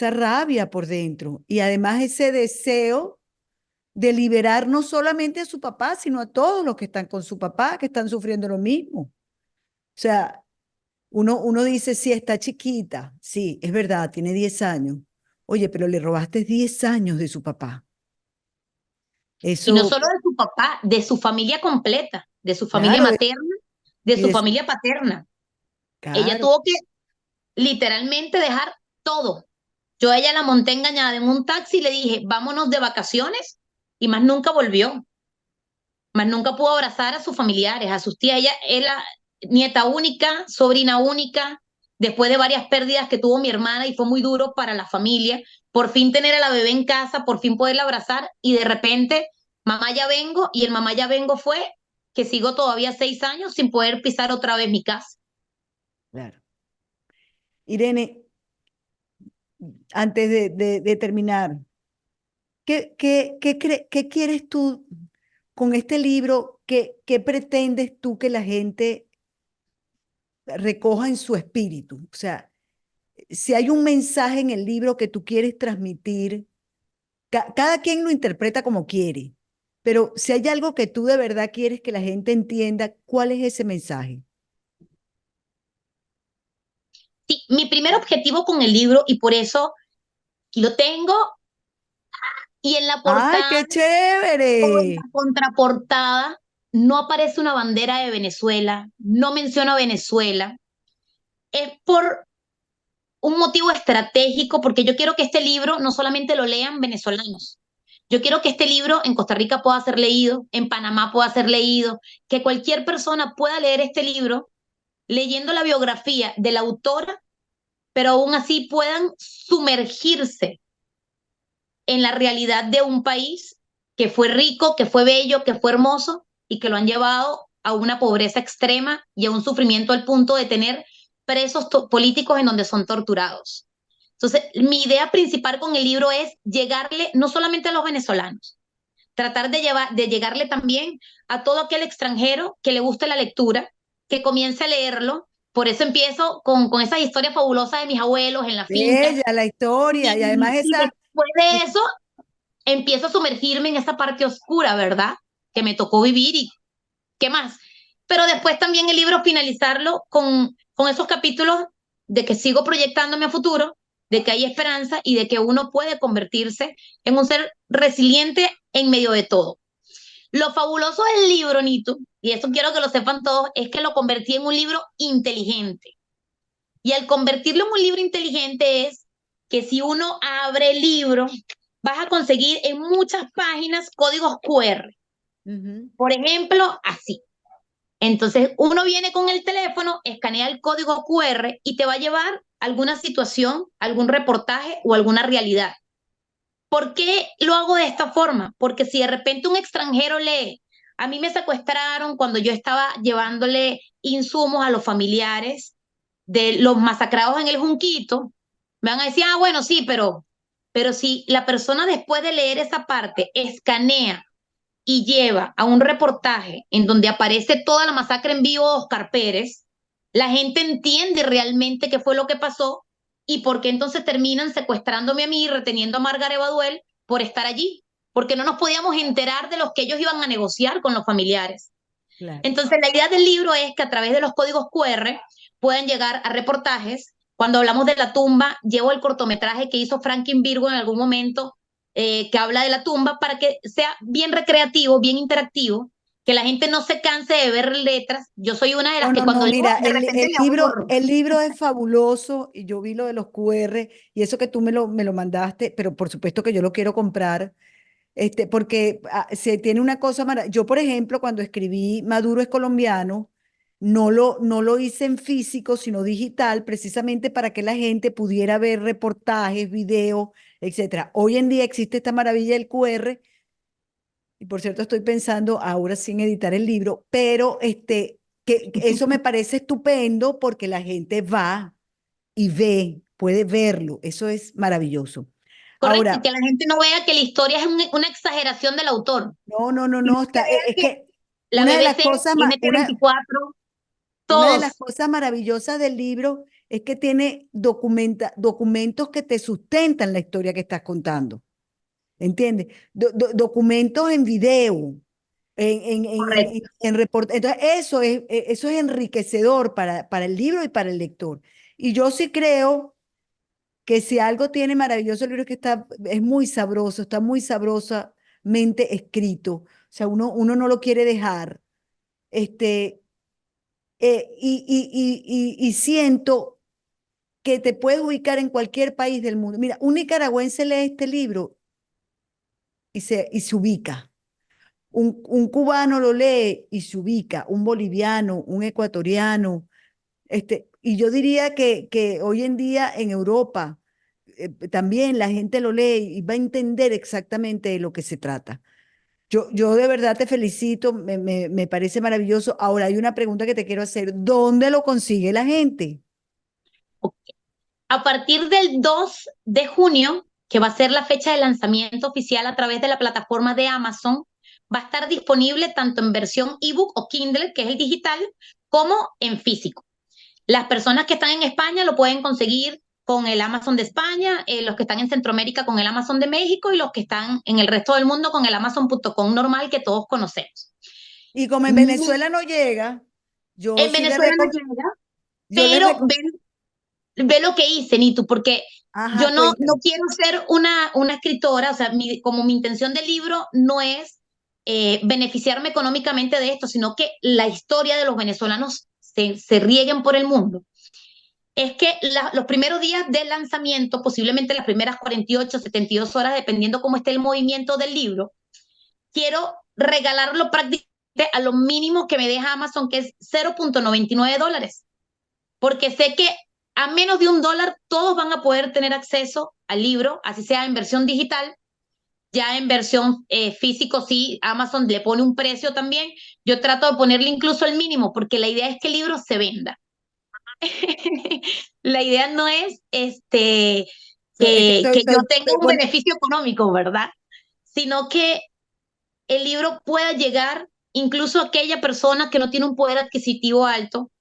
rabia por dentro, y además ese deseo de liberar no solamente a su papá, sino a todos los que están con su papá, que están sufriendo lo mismo. O sea, uno dice, sí, está chiquita, sí, es verdad, tiene 10 años. Oye, pero le robaste 10 años de su papá. Y no Eso, solo de su papá, de su familia completa, de su familia claro, materna, de y su de su, familia paterna. Ella claro, tuvo que literalmente dejar todo. Yo a ella la monté engañada en un taxi y le dije, vámonos de vacaciones, y más nunca volvió, más nunca pudo abrazar a sus familiares, a sus tías. Ella es la nieta única, sobrina única, después de varias pérdidas que tuvo mi hermana y fue muy duro para la familia, por fin tener a la bebé en casa, por fin poderla abrazar y de repente, mamá ya vengo, y el mamá ya vengo fue que sigo todavía 6 años sin poder pisar otra vez mi casa. claro. Irene, antes de terminar, ¿qué quieres tú con este libro? ¿Qué pretendes tú que la gente recoja en su espíritu? O sea, si hay un mensaje en el libro que tú quieres transmitir, cada quien lo interpreta como quiere, pero si hay algo que tú de verdad quieres que la gente entienda, ¿cuál es ese mensaje? Sí, mi primer objetivo con el libro, y por eso aquí lo tengo, y en la ¡Ay, portada qué o en chévere! la contraportada no aparece una bandera de Venezuela, no menciona Venezuela, es por un motivo estratégico, porque yo quiero que este libro no solamente lo lean venezolanos, yo quiero que este libro en Costa Rica pueda ser leído, en Panamá pueda ser leído, que cualquier persona pueda leer este libro leyendo la biografía de la autora, pero aún así puedan sumergirse en la realidad de un país que fue rico, que fue bello, que fue hermoso y que lo han llevado a una pobreza extrema y a un sufrimiento al punto de tener presos políticos en donde son torturados. Entonces, mi idea principal con el libro es llegarle no solamente a los venezolanos, tratar de llegarle también a todo aquel extranjero que le guste la lectura, que comience a leerlo. Por eso empiezo con esas historias fabulosas de mis abuelos en la finca. Bella la historia y además Y esa, después de eso, empiezo a sumergirme en esa parte oscura, ¿verdad? Que me tocó vivir y qué más. Pero después también el libro finalizarlo con esos capítulos de que sigo proyectándome a futuro, de que hay esperanza y de que uno puede convertirse en un ser resiliente en medio de todo. Lo fabuloso del libro, Nito, y eso quiero que lo sepan todos, es que lo convertí en un libro inteligente. Y al convertirlo en un libro inteligente es que si uno abre el libro, vas a conseguir en muchas páginas códigos QR. ujú, Por ejemplo, así. Entonces, uno viene con el teléfono, escanea el código QR y te va a llevar a alguna situación, algún reportaje o alguna realidad. ¿Por qué lo hago de esta forma? Porque si de repente un extranjero lee, a mí me secuestraron cuando yo estaba llevándole insumos a los familiares de los masacrados en el Junquito, me van a decir, ah, bueno, sí, pero pero si la persona después de leer esa parte escanea y lleva a un reportaje en donde aparece toda la masacre en vivo de Oscar Pérez, la gente entiende realmente qué fue lo que pasó y por qué entonces terminan secuestrándome a mí y reteniendo a Margaret Baduel por estar allí, porque no nos podíamos enterar de los que ellos iban a negociar con los familiares. Claro. Entonces, la idea del libro es que a través de los códigos QR puedan llegar a reportajes. Cuando hablamos de la tumba, llevo el cortometraje que hizo Franklin Virgo en algún momento, que habla de la tumba, para que sea bien recreativo, bien interactivo, que la gente no se canse de ver letras. Yo soy una de las No, que no, no, cuando leo, mira, de repente me aburro. el libro es fabuloso y yo vi lo de los QR y eso que tú me lo mandaste, pero por supuesto que yo lo quiero comprar, porque se tiene una cosa yo, por ejemplo, cuando escribí Maduro es colombiano, no lo hice en físico, sino digital, precisamente para que la gente pudiera ver reportajes, videos, etcétera. Hoy en día existe esta maravilla del QR y por cierto estoy pensando ahora sin editar el libro, pero que eso me parece estupendo porque la gente va y ve, puede verlo, eso es maravilloso. Correcto, y Ahora, que la gente no vea que la historia es una exageración del autor, no, sino que vea es que que la una de las BBC, cosas, NT24, una de las todos. cosas maravillosas del libro es que tiene documentos que te sustentan la historia que estás contando, ¿entiendes? Documentos en video, Correcto. Entonces, eso es enriquecedor para el libro y para el lector. Y yo sí creo que si algo tiene maravilloso el libro es que es muy sabroso, está muy sabrosamente escrito. O sea, uno no lo quiere dejar. Este, y siento que te puedes ubicar en cualquier país del mundo. Mira, un nicaragüense lee este libro y se ubica. Un cubano lo lee y se ubica, un boliviano, un ecuatoriano, y yo diría que hoy en día en Europa también la gente lo lee y va a entender exactamente de lo que se trata. Yo de verdad te felicito, me parece maravilloso. Ahora hay una pregunta que te quiero hacer. ¿Dónde lo consigue la gente? A partir del 2 de junio, que va a ser la fecha de lanzamiento oficial a través de la plataforma de Amazon, va a estar disponible tanto en versión ebook o Kindle, que es el digital, como en físico. Las personas que están en España lo pueden conseguir con el Amazon de España, los que están en Centroamérica con el Amazon de México y los que están en el resto del mundo con el Amazon.com normal que todos conocemos. Y como en Mm, Venezuela no llega, yo En sí le Venezuela no recom- llega, yo le pero recom- ve lo que hice, Nitu, porque yo Ajá, no cuéntame. quiero ser una escritora, o sea, como mi intención del libro no es beneficiarme económicamente de esto, sino que la historia de los venezolanos se rieguen por el mundo. Es que los primeros días del lanzamiento, posiblemente las primeras 48, 72 horas, dependiendo cómo esté el movimiento del libro, quiero regalarlo prácticamente a lo mínimo que me deja Amazon, que es $0.99, porque sé que a menos de $1 todos van a poder tener acceso al libro, así sea en versión digital. Ya en versión físico, sí, Amazon le pone un precio también. Yo trato de ponerle incluso el mínimo, porque la idea es que el libro se venda. La idea no es Es que que yo tenga un bueno, beneficio económico, ¿verdad? Sino que el libro pueda llegar incluso a aquella persona que no tiene un poder adquisitivo alto,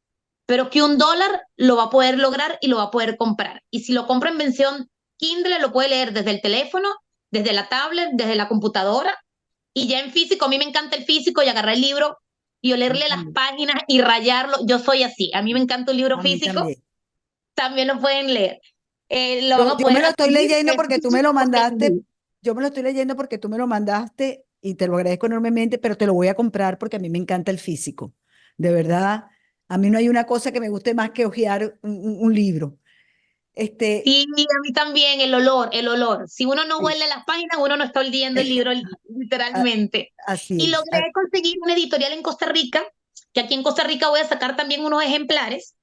pero que $1 lo va a poder lograr y lo va a poder comprar. Y si lo compra en versión Kindle, lo puede leer desde el teléfono, desde la tablet, desde la computadora, y ya en físico, a mí me encanta el físico y agarrar el libro y a mí olerle las también, páginas y rayarlo. Yo soy así, a mí me encanta un libro a mí físico, también. también lo pueden leer. Lo van Yo, a yo me poder lo estoy adquirir leyendo en porque tú me lo físico o en mandaste, línea. yo me lo estoy leyendo porque tú me lo mandaste y te lo agradezco enormemente, pero te lo voy a comprar porque a mí me encanta el físico. De verdad, a mí no hay una cosa que me guste más que hojear un libro. Este, Sí, a mí también el olor, el olor. Si uno no sí, huele las páginas, uno no está oliendo el libro a- literalmente. así Y es. logré conseguir una editorial en Costa Rica, que aquí en Costa Rica voy a sacar también unos ejemplares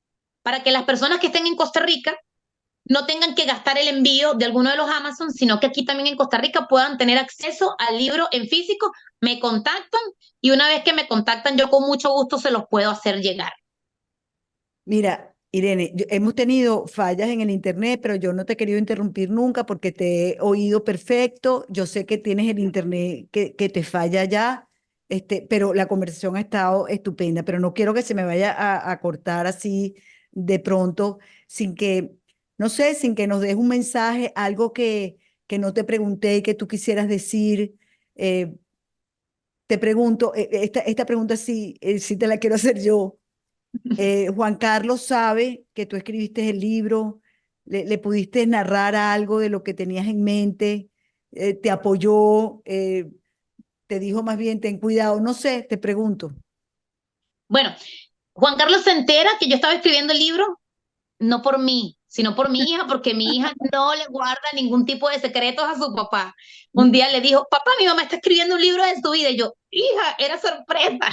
para que las personas que estén en Costa Rica no tengan que gastar el envío de alguno de los Amazon, sino que aquí también en Costa Rica puedan tener acceso al libro en físico. Me contactan y una vez que me contactan, yo con mucho gusto se los puedo hacer llegar. Mira, Irene, hemos tenido fallas en el internet, pero yo no te he querido interrumpir nunca porque te he oído perfecto. Yo sé que tienes el internet que te falla ya, pero la conversación ha estado estupenda, pero no quiero que se me vaya a cortar así de pronto sin que, no sé, sin que nos des un mensaje, algo que no te pregunté y que tú quisieras decir. Eh, Te pregunto, esta pregunta sí, sí te la quiero hacer yo. Juan Carlos sabe que tú escribiste el libro, le pudiste narrar algo de lo que tenías en mente, te apoyó, te dijo más bien, ten cuidado, no sé, te pregunto. Bueno, Juan Carlos se entera que yo estaba escribiendo el libro, no por mí, sino por mi hija, porque mi hija no le guarda ningún tipo de secretos a su papá. Un día le dijo, papá, mi mamá está escribiendo un libro de su vida. Y yo, hija, era sorpresa.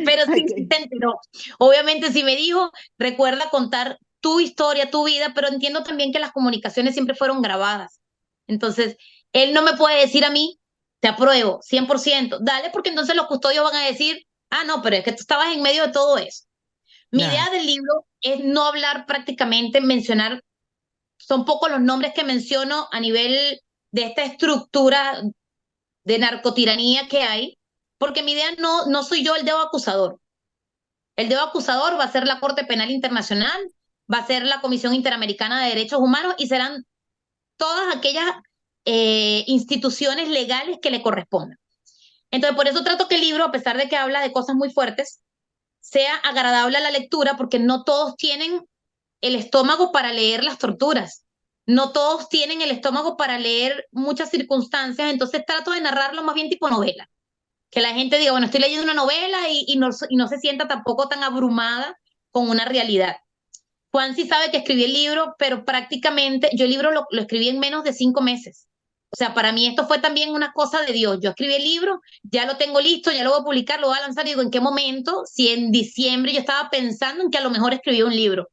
Pero sí, sí Ok. se enteró. Obviamente sí me dijo, recuerda contar tu historia, tu vida, pero entiendo también que las comunicaciones siempre fueron grabadas. Entonces, él no me puede decir a mí, te apruebo, 100%, dale, porque entonces los custodios van a decir, ah, no, pero es que tú estabas en medio de todo eso. Mi Claro, idea del libro es no hablar prácticamente, mencionar, son pocos los nombres que menciono a nivel de esta estructura de narcotiranía que hay, porque mi idea no soy yo el dedo acusador. El dedo acusador va a ser la Corte Penal Internacional, va a ser la Comisión Interamericana de Derechos Humanos y serán todas aquellas instituciones legales que le correspondan. Entonces, por eso trato que el libro, a pesar de que habla de cosas muy fuertes, sea agradable a la lectura, porque no todos tienen el estómago para leer las torturas. No todos tienen el estómago para leer muchas circunstancias, entonces trato de narrarlo más bien tipo novela. Que la gente diga, bueno, estoy leyendo una novela y no se sienta tampoco tan abrumada con una realidad. Juan sí sabe que escribí el libro, pero prácticamente yo el libro lo escribí en menos de 5 meses. O sea, para mí esto fue también una cosa de Dios. Yo escribí el libro, ya lo tengo listo, ya lo voy a publicar, lo voy a lanzar y digo, ¿en qué momento? Si en diciembre yo estaba pensando en que a lo mejor escribí un libro.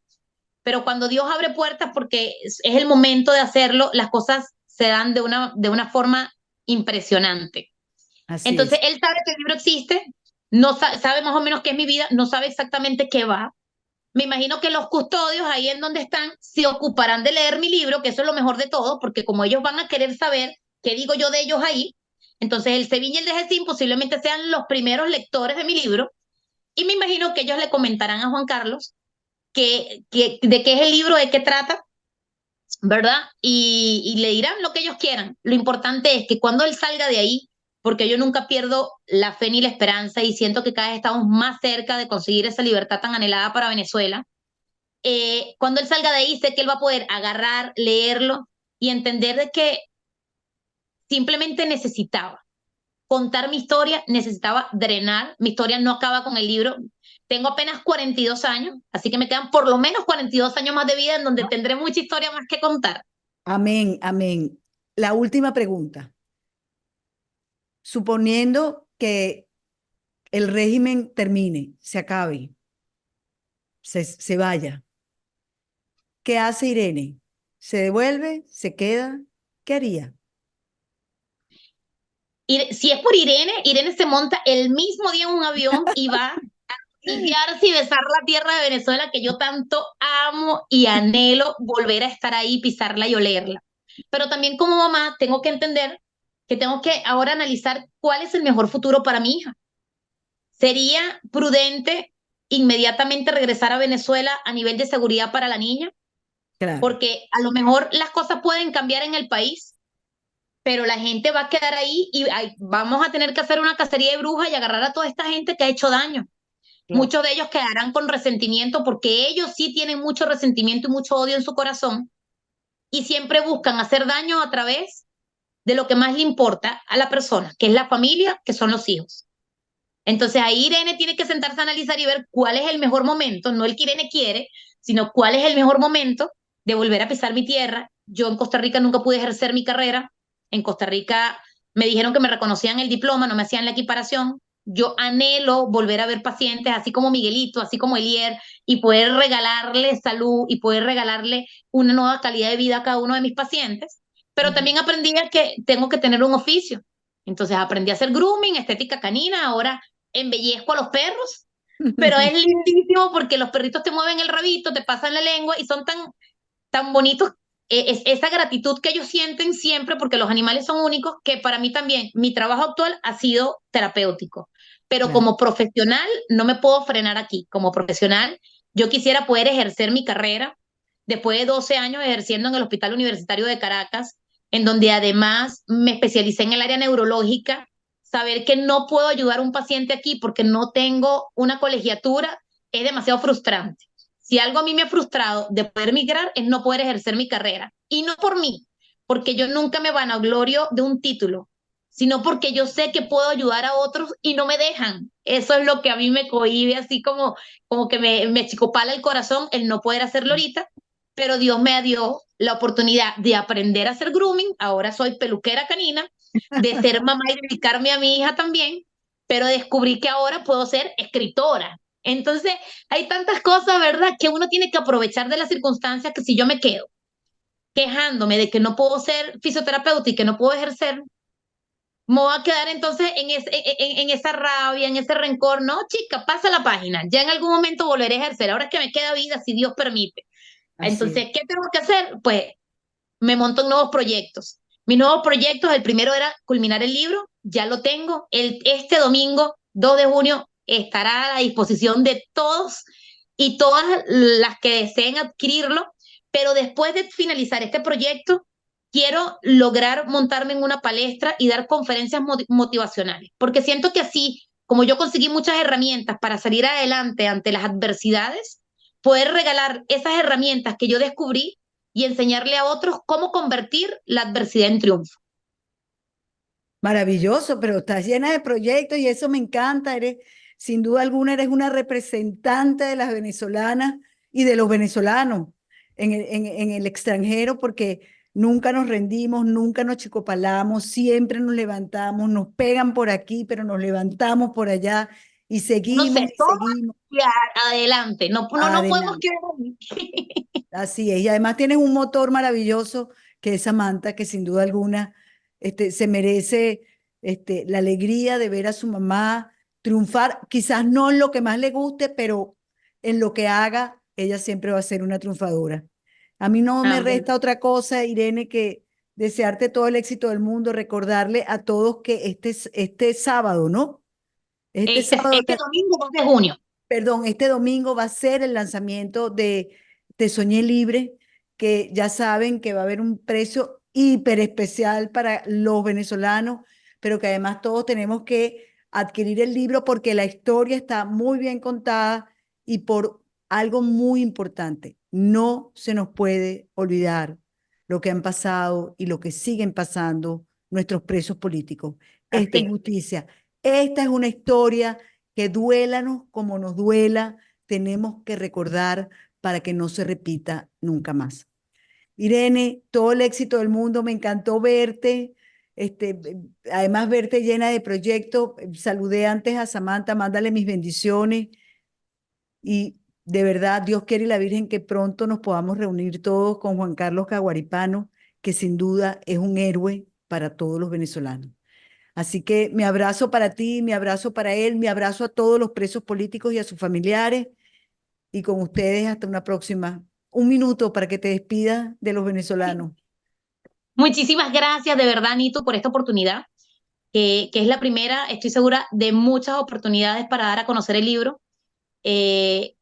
Pero cuando Dios abre puertas, porque es el momento de hacerlo, las cosas se dan de una forma impresionante. así Entonces, es. él sabe que el libro existe, no sabe más o menos qué es mi vida, no sabe exactamente qué va. Me imagino que los custodios, ahí en donde están, se ocuparán de leer mi libro, que eso es lo mejor de todo, porque como ellos van a querer saber qué digo yo de ellos ahí, entonces el SEBIN y el DGCIN posiblemente sean los primeros lectores de mi libro, y me imagino que ellos le comentarán a Juan Carlos de qué es el libro, de qué trata, ¿verdad? Y le dirán lo que ellos quieran. Lo importante es que cuando él salga de ahí, porque yo nunca pierdo la fe ni la esperanza y siento que cada vez estamos más cerca de conseguir esa libertad tan anhelada para Venezuela, cuando él salga de ahí, sé que él va a poder agarrar, leerlo y entender de que simplemente necesitaba contar mi historia, necesitaba drenar, mi historia no acaba con el libro. Tengo apenas 42 años, así que me quedan por lo menos 42 años más de vida en donde tendré mucha historia más que contar. Amén, amén. La última pregunta. Suponiendo que el régimen termine, se acabe, se vaya, ¿qué hace Irene? ¿Se devuelve? ¿Se queda? ¿Qué haría? Si es por Irene, Irene se monta el mismo día en un avión y va a arrodillarse y besar la tierra de Venezuela que yo tanto amo y anhelo volver a estar ahí, pisarla y olerla. Pero también como mamá tengo que entender que tengo que ahora analizar cuál es el mejor futuro para mi hija. ¿Sería prudente inmediatamente regresar a Venezuela a nivel de seguridad para la niña? Claro, Porque a lo mejor las cosas pueden cambiar en el país, pero la gente va a quedar ahí y vamos a tener que hacer una cacería de brujas y agarrar a toda esta gente que ha hecho daño. claro. Muchos de ellos quedarán con resentimiento porque ellos sí tienen mucho resentimiento y mucho odio en su corazón y siempre buscan hacer daño a través de lo que más le importa a la persona, que es la familia, que son los hijos. Entonces ahí Irene tiene que sentarse a analizar y ver cuál es el mejor momento, no el que Irene quiere, sino cuál es el mejor momento de volver a pisar mi tierra. Yo en Costa Rica nunca pude ejercer mi carrera. En Costa Rica me dijeron que me reconocían el diploma, no me hacían la equiparación. Yo anhelo volver a ver pacientes, así como Miguelito, así como Elier, y poder regalarle salud y poder regalarle una nueva calidad de vida a cada uno de mis pacientes. Pero Ujú. también aprendí a que tengo que tener un oficio. Entonces aprendí a hacer grooming, estética canina, ahora embellezco a los perros, pero es lindísimo porque los perritos te mueven el rabito, te pasan la lengua y son tan bonitos. Esa gratitud que ellos sienten siempre, porque los animales son únicos, que para mí también, mi trabajo actual ha sido terapéutico, pero Claro. como profesional no me puedo frenar aquí. Como profesional, yo quisiera poder ejercer mi carrera después de 12 años ejerciendo en el Hospital Universitario de Caracas, en donde además me especialicé en el área neurológica. Saber que no puedo ayudar a un paciente aquí porque no tengo una colegiatura es demasiado frustrante. Si algo a mí me ha frustrado de poder migrar es no poder ejercer mi carrera. Y no por mí, porque yo nunca me vanaglorio de un título, sino porque yo sé que puedo ayudar a otros y no me dejan. Eso es lo que a mí me cohíbe, así como que me chicopala el corazón el no poder hacerlo ahorita, pero Dios me dio la oportunidad de aprender a hacer grooming. Ahora soy peluquera canina, de ser mamá y dedicarme a mi hija también, pero descubrí que ahora puedo ser escritora. Entonces, hay tantas cosas, ¿verdad?, que uno tiene que aprovechar de las circunstancias, que si yo me quedo quejándome de que no puedo ser fisioterapeuta y que no puedo ejercer, me voy a quedar entonces en esa rabia, en ese rencor. No, chica, pasa la página. Ya en algún momento volveré a ejercer. Ahora es que me queda vida, si Dios permite. Así es. Entonces, ¿qué tengo que hacer? Pues me monto en nuevos proyectos. Mis nuevos proyectos, el primero era culminar el libro, ya lo tengo. Este domingo, 2 de junio, estará a la disposición de todos y todas las que deseen adquirirlo, pero después de finalizar este proyecto, quiero lograr montarme en una palestra y dar conferencias motivacionales, porque siento que así, como yo conseguí muchas herramientas para salir adelante ante las adversidades, poder regalar esas herramientas que yo descubrí y enseñarle a otros cómo convertir la adversidad en triunfo. Maravilloso, pero estás llena de proyectos y eso me encanta. Eres, sin duda alguna, eres una representante de las venezolanas y de los venezolanos en el extranjero, porque nunca nos rendimos, nunca nos chicopalamos, siempre nos levantamos, nos pegan por aquí, pero nos levantamos por allá y Uno seguimos se y toma seguimos y adelante, no podemos adelante. quedar ahí. Así es, y además tienes un motor maravilloso que es Samantha, que sin duda alguna se merece la alegría de ver a su mamá triunfar, quizás no en lo que más le guste, pero en lo que haga, ella siempre va a ser una triunfadora. A mí no me Amén. resta otra cosa, Irene, que desearte todo el éxito del mundo, recordarle a todos que este sábado, ¿no? Este sábado, Este domingo 2 de junio. perdón, este domingo va a ser el lanzamiento de Te Soñé Libre, que ya saben que va a haber un precio hiper especial para los venezolanos, pero que además todos tenemos que adquirir el libro porque la historia está muy bien contada y por algo muy importante. No se nos puede olvidar lo que han pasado y lo que siguen pasando nuestros presos políticos. Esta es Así. justicia. Esta es una historia que duélanos como nos duela, tenemos que recordar para que no se repita nunca más. Irene, todo el éxito del mundo, me encantó verte, además verte llena de proyectos. Saludé antes a Samantha, mándale mis bendiciones y de verdad Dios quiere y la Virgen que pronto nos podamos reunir todos con Juan Carlos Caguaripano, que sin duda es un héroe para todos los venezolanos. Así que mi abrazo para ti, mi abrazo para él, mi abrazo a todos los presos políticos y a sus familiares. Y con ustedes hasta una próxima. Un minuto para que te despidas de los venezolanos. Muchísimas gracias de verdad, Nito, por esta oportunidad, que es la primera, estoy segura, de muchas oportunidades para dar a conocer el libro. Eh,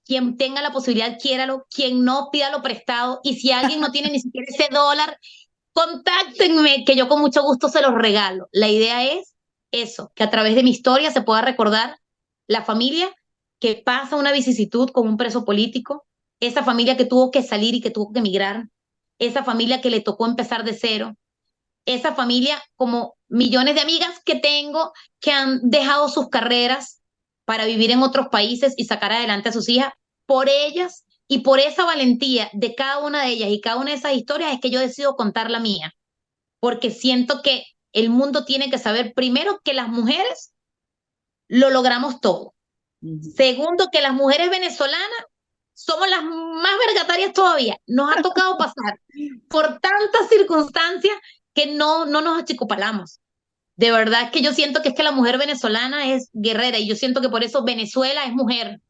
Quien tenga la posibilidad, quiéralo. Quien no, pídalo prestado. Y si alguien no tiene ni siquiera ese dólar, contáctenme, que yo con mucho gusto se los regalo. La idea es eso, que a través de mi historia se pueda recordar la familia que pasa una vicisitud con un preso político, esa familia que tuvo que salir y que tuvo que emigrar, esa familia que le tocó empezar de cero, esa familia como millones de amigas que tengo que han dejado sus carreras para vivir en otros países y sacar adelante a sus hijas. Por ellas y por esa valentía de cada una de ellas y cada una de esas historias es que yo decido contar la mía, porque siento que el mundo tiene que saber, primero, que las mujeres lo logramos todo. Segundo, que las mujeres venezolanas somos las más vergatarias todavía. Nos ha tocado pasar por tantas circunstancias que no nos achicopalamos. De verdad que yo siento que es que la mujer venezolana es guerrera y yo siento que por eso Venezuela es mujer,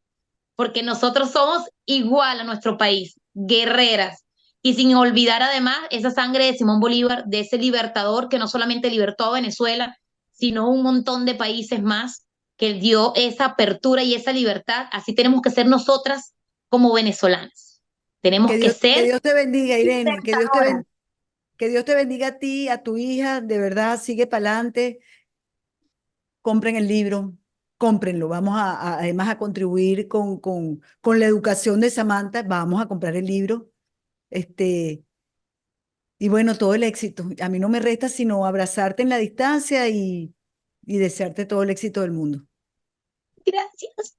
porque nosotros somos igual a nuestro país, guerreras. Y sin olvidar además esa sangre de Simón Bolívar, de ese libertador que no solamente libertó a Venezuela, sino un montón de países más, que dio esa apertura y esa libertad. Así tenemos que ser nosotras como venezolanas. Tenemos que Que ser Dios te bendiga, Irene, libertadoras. que Dios te bendiga a ti, a tu hija, de verdad, sigue para adelante, compren el libro, cómprenlo, vamos además a contribuir con la educación de Samantha, vamos a comprar el libro, y bueno, todo el éxito. A mí no me resta sino abrazarte en la distancia y desearte todo el éxito del mundo. Gracias.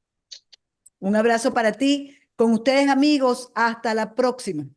Un abrazo para ti, con ustedes amigos, hasta la próxima.